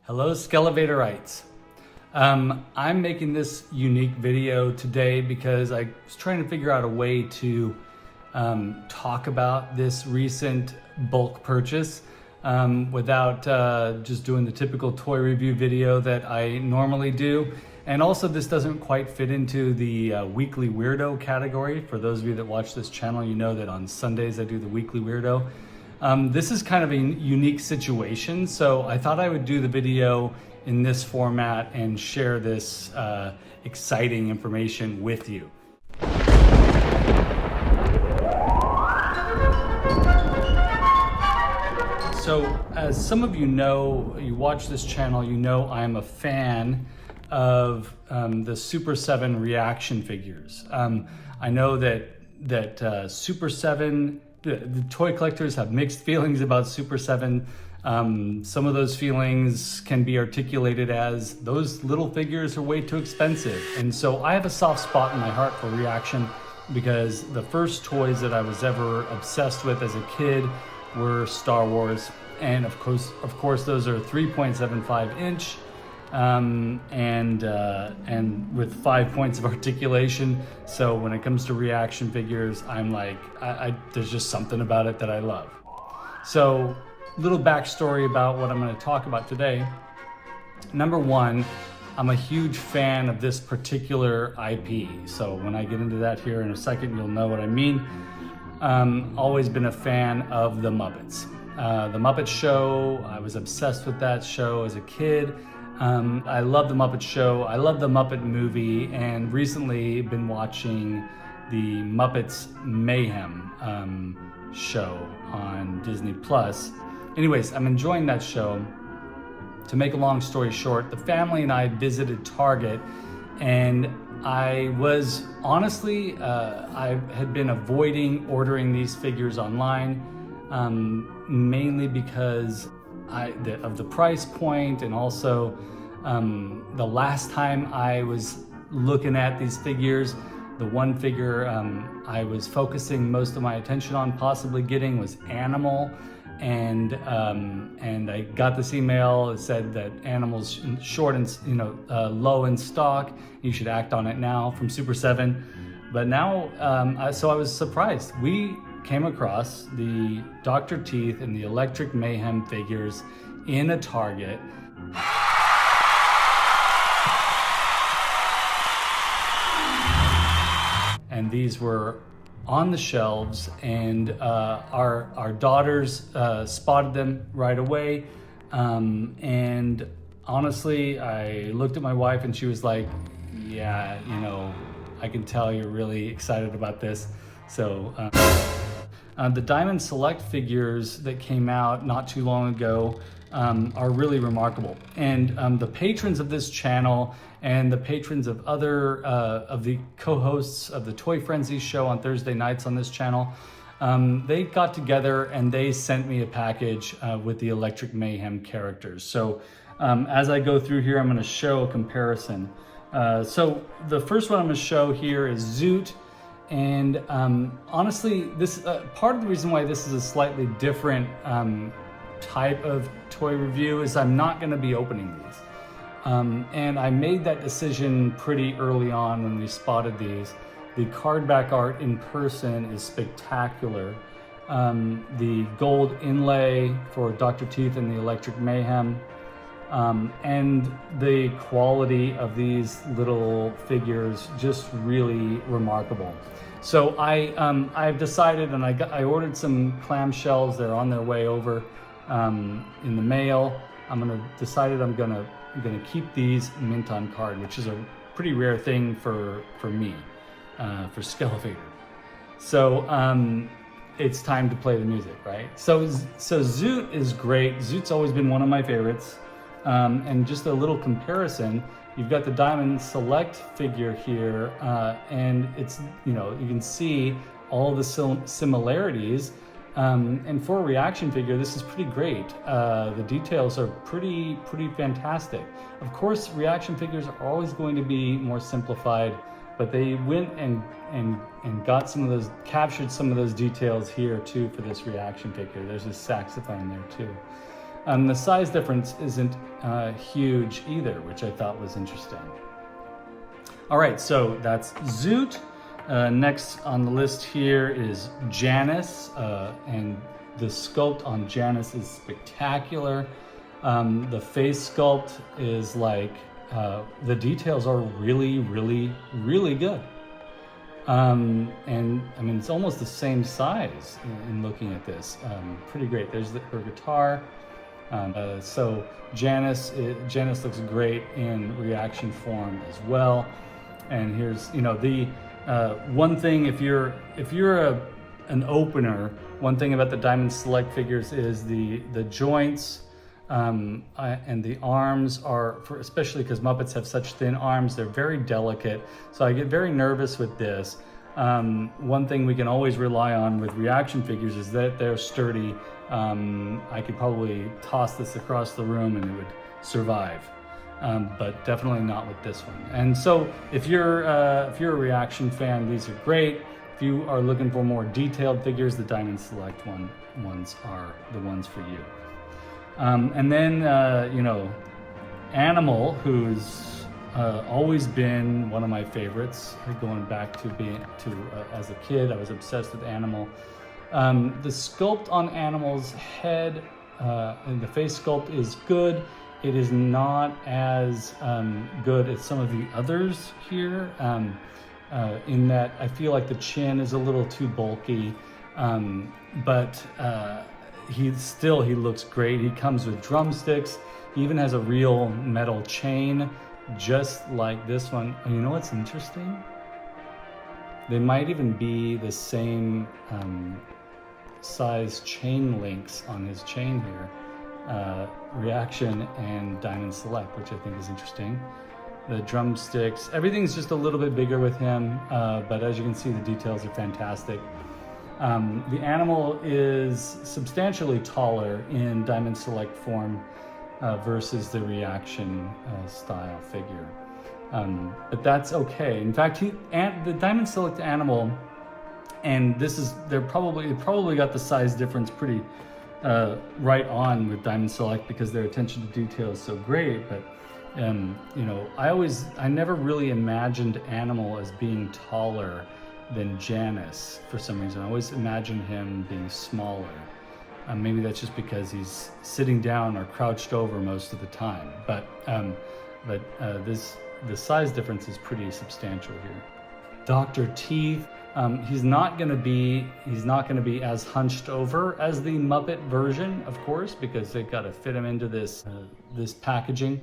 Hello, Skele Vaderites. I'm making this unique video today because I was trying to figure out a way to talk about this recent bulk purchase without just doing the typical toy review video that I normally do. And also, this doesn't quite fit into the weekly weirdo category. For those of you that watch this channel, you know that on Sundays I do the weekly weirdo. This is kind of a unique situation, so I thought I would do the video in this format and share this exciting information with you. So as some of you know, you watch this channel, you know I'm a fan of the Super 7 ReAction figures. I know that Super 7, the toy collectors have mixed feelings about Super 7. Some of those feelings can be articulated as those little figures are way too expensive. And so I have a soft spot in my heart for ReAction because the first toys that I was ever obsessed with as a kid were Star Wars. And of course those are 3.75 inch and with 5 points of articulation. So when it comes to ReAction figures, I'm like, there's just something about it that I love. So little backstory about what I'm going to talk about today. Number one, I'm a huge fan of this particular IP. So when I get into that here in a second, you'll know what I mean. Always been a fan of the Muppets. The Muppet Show, I was obsessed with that show as a kid. I love the Muppet Show, I love the Muppet movie, and recently been watching the Muppets Mayhem show on Disney Plus. Anyways, I'm enjoying that show. To make a long story short, the family and I visited Target, and I was honestly, I had been avoiding ordering these figures online, mainly because of the price point, and also the last time I was looking at these figures, the one figure I was focusing most of my attention on possibly getting was Animal, and I got this email that said that Animal's short and low in stock. You should act on it now from Super 7. But now, so I was surprised. We came across the Dr. Teeth and the Electric Mayhem figures in a Target. And these were on the shelves, and our daughters spotted them right away. And honestly, I looked at my wife and she was like, yeah, I can tell you're really excited about this. So the Diamond Select figures that came out not too long ago are really remarkable. And the patrons of this channel and the patrons of other of the co-hosts of the Toy Frenzy show on Thursday nights on this channel, they got together and they sent me a package with the Electric Mayhem characters. So as I go through here, I'm going to show a comparison. So the first one I'm going to show here is Zoot. And honestly, this part of the reason why this is a slightly different type of toy review is I'm not going to be opening these. And I made that decision pretty early on when we spotted these. The card back art in person is spectacular. The gold inlay for Dr. Teeth and the Electric Mayhem, and the quality of these little figures, just really remarkable. So I've decided, and I ordered some clamshells. They're on their way over in the mail. I'm gonna keep these mint on card, which is a pretty rare thing for me, for Skele Vader. So it's time to play the music, right? So Zoot is great. Zoot's always been one of my favorites. And just a little comparison, you've got the Diamond Select figure here, and it's, you can see all the similarities. And for a ReAction figure, this is pretty great. The details are pretty fantastic. Of course, ReAction figures are always going to be more simplified, but they went and got captured some of those details here too for this ReAction figure. There's a saxophone there too. The size difference isn't huge either, which I thought was interesting. All right, so that's Zoot. Next on the list here is Janice, and the sculpt on Janice is spectacular. The face sculpt is like, the details are really, really, really good. And I mean, it's almost the same size in looking at this. Pretty great. There's her guitar. So Janice looks great in reaction form as well. And here's, you know, the one thing, if you're an opener, one thing about the Diamond Select figures is the joints and the arms are, especially because Muppets have such thin arms, they're very delicate. So I get very nervous with this. One thing we can always rely on with reaction figures is that they're sturdy. I could probably toss this across the room and it would survive. But definitely not with this one. And so if you're a reaction fan, these are great. If you are looking for more detailed figures, the Diamond Select ones are the ones for you. And then, you know, Animal, who's always been one of my favorites, going back to as a kid, I was obsessed with Animal. The sculpt on Animal's head and the face sculpt is good. It is not as good as some of the others here, in that I feel like the chin is a little too bulky, but he looks great. He comes with drumsticks. He even has a real metal chain, just like this one. And you know what's interesting? They might even be the same size chain links on his chain here. Reaction and Diamond Select, which I think is interesting. The drumsticks, everything's just a little bit bigger with him, but as you can see, the details are fantastic. The Animal is substantially taller in Diamond Select form versus the Reaction style figure, but that's okay. In fact, the Diamond Select Animal, and they probably got the size difference pretty right on with Diamond Select because their attention to detail is so great. But you know, I never really imagined Animal as being taller than Janice for some reason. I always imagined him being smaller. Maybe that's just because he's sitting down or crouched over most of the time. But the size difference is pretty substantial here. Dr. Teeth. He's not going to be as hunched over as the Muppet version, of course, because they've got to fit him into this packaging.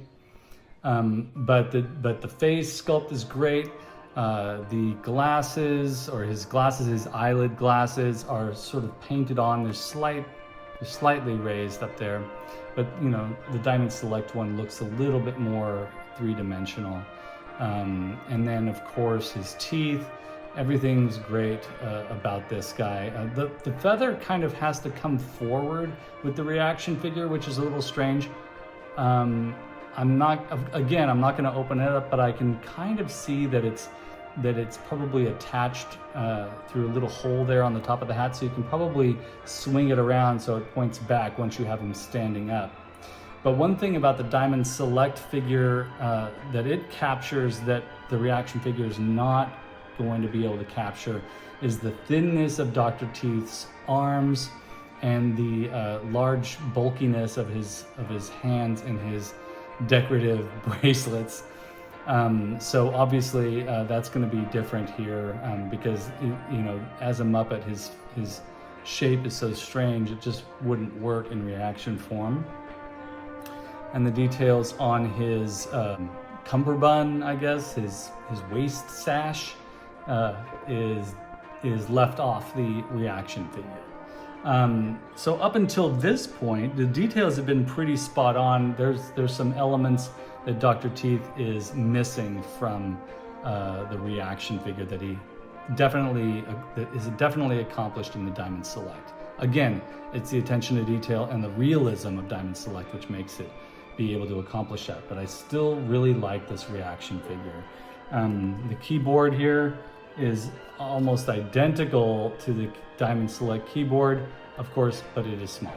But the face sculpt is great. The glasses, his eyelid glasses, are sort of painted on. They're slightly raised up there, but you know, the Diamond Select one looks a little bit more three-dimensional. And then, of course, his teeth. Everything's great about this guy. The feather kind of has to come forward with the reaction figure, which is a little strange. I'm not going to open it up, but I can kind of see that it's probably attached through a little hole there on the top of the hat, so you can probably swing it around so it points back once you have him standing up. But one thing about the Diamond Select figure that it captures that the reaction figure is not going to be able to capture is the thinness of Dr. Teeth's arms and the large bulkiness of his hands and his decorative bracelets. So obviously that's going to be different here because, you know, as a Muppet, his shape is so strange, it just wouldn't work in reaction form. And the details on his cummerbund, I guess, his waist sash is left off the reaction figure. So up until this point, the details have been pretty spot on. There's some elements that Dr. Teeth is missing from the reaction figure that is definitely accomplished in the Diamond Select. Again, it's the attention to detail and the realism of Diamond Select which makes it be able to accomplish that. But I still really like this reaction figure. The keyboard here is almost identical to the Diamond Select keyboard, of course, but it is smaller.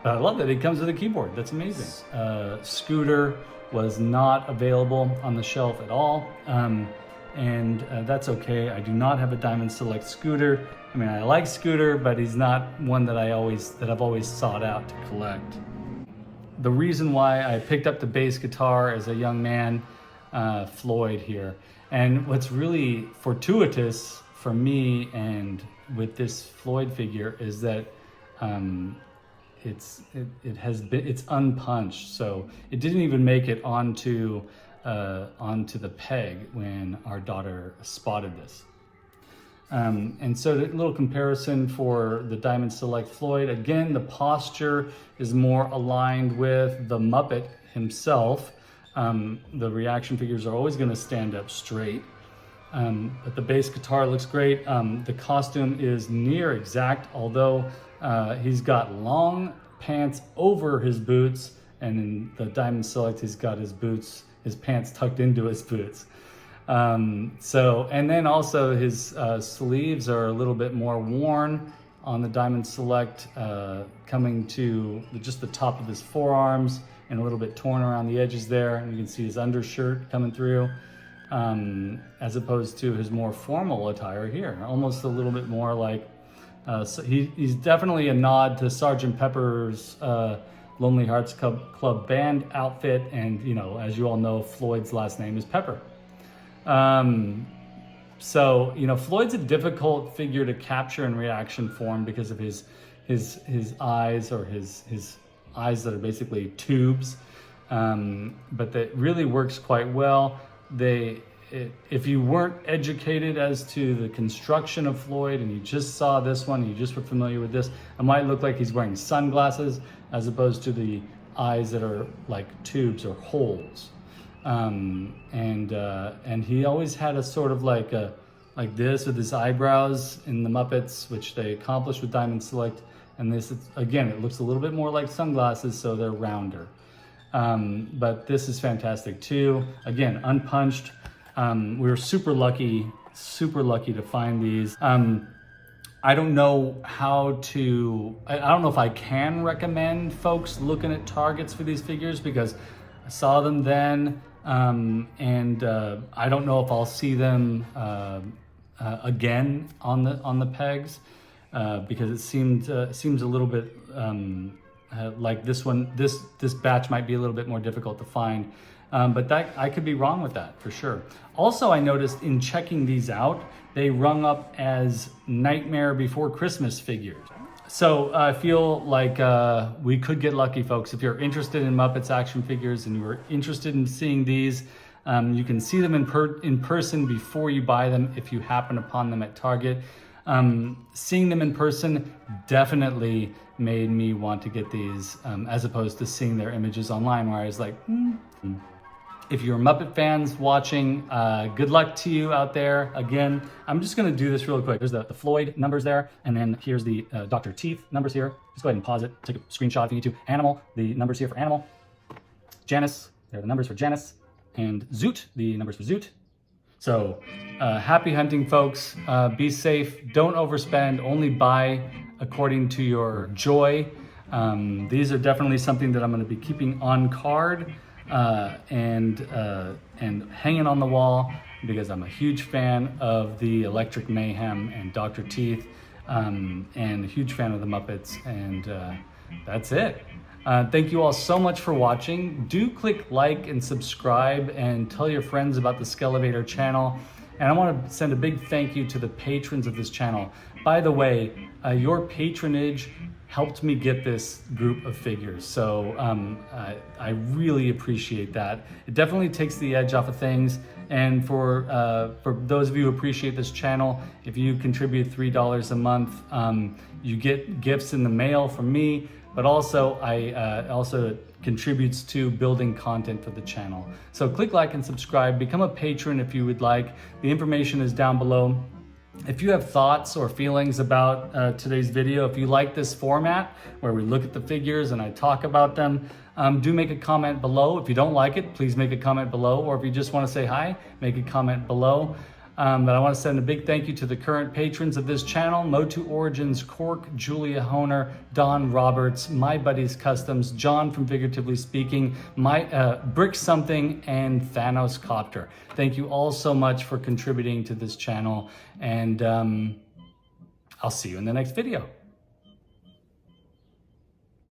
But I love that it comes with a keyboard. That's amazing. Scooter was not available on the shelf at all. And that's okay. I do not have a Diamond Select Scooter. I mean, I like Scooter, but he's not one that I've always sought out to collect. The reason why I picked up the bass guitar as a young man, Floyd here, and what's really fortuitous for me and with this Floyd figure is that it's unpunched, so it didn't even make it onto the peg when our daughter spotted this. And so a little comparison for the Diamond Select Floyd. Again, the posture is more aligned with the Muppet himself. The ReAction figures are always going to stand up straight. But the bass guitar looks great. The costume is near exact, although he's got long pants over his boots, and in the Diamond Select, he's got his pants tucked into his boots. And then also his sleeves are a little bit more worn on the Diamond Select, coming to just the top of his forearms and a little bit torn around the edges there. And you can see his undershirt coming through, as opposed to his more formal attire here. Almost a little bit more like, so he's definitely a nod to Sgt. Pepper's Lonely Hearts Club Band outfit. And, you know, as you all know, Floyd's last name is Pepper. So, you know, Floyd's a difficult figure to capture in ReAction form because of his eyes, or his eyes that are basically tubes. But that really works quite well. If you weren't educated as to the construction of Floyd and you just saw this one, and you just were familiar with this, it might look like he's wearing sunglasses as opposed to the eyes that are like tubes or holes. And he always had a sort of like this with his eyebrows in the Muppets, which they accomplished with Diamond Select. And this, again, it looks a little bit more like sunglasses, so they're rounder. But this is fantastic too. Again, unpunched. We were super lucky to find these. I don't know I don't know if I can recommend folks looking at Targets for these figures, because I saw them then, and I don't know if I'll see them again on the pegs, because it seems a little bit like this batch might be a little bit more difficult to find. But that, I could be wrong with that for sure. Also, I noticed in checking these out, they rung up as Nightmare Before Christmas figures. So I feel like we could get lucky, folks. If you're interested in Muppets action figures and you're interested in seeing these, you can see them in person before you buy them if you happen upon them at Target. Seeing them in person definitely made me want to get these, as opposed to seeing their images online, where I was like, If you're Muppet fans watching, good luck to you out there. Again, I'm just gonna do this real quick. There's the Floyd numbers there, and then here's the Dr. Teeth numbers here. Just go ahead and pause it, take a screenshot if you need to. Animal, the numbers here for Animal. Janice, there are the numbers for Janice. And Zoot, the numbers for Zoot. So happy hunting, folks. Be safe, don't overspend, only buy according to your joy. These are definitely something that I'm gonna be keeping on card and hanging on the wall, because I'm a huge fan of the Electric Mayhem and Dr. Teeth, and a huge fan of the Muppets, and that's it. Thank you all so much for watching. Do click like and subscribe and tell your friends about the Skele Vader channel. And I want to send a big thank you to the patrons of this channel. By the way, your patronage helped me get this group of figures. So I really appreciate that. It definitely takes the edge off of things. And for those of you who appreciate this channel, if you contribute $3 a month, you get gifts in the mail from me, but also also contributes to building content for the channel. So click like and subscribe, become a patron if you would like. The information is down below. If you have thoughts or feelings about today's video, if you like this format where we look at the figures and I talk about them, do make a comment below. If you don't like it, please make a comment below. Or if you just want to say hi, make a comment below. But I want to send a big thank you to the current patrons of this channel: MotuOriginsCork, Julia Honer, Don Roberts, My Buddies Customs, John from Figuratively Speaking, Brick Something, and Thanos Copter. Thank you all so much for contributing to this channel, and I'll see you in the next video.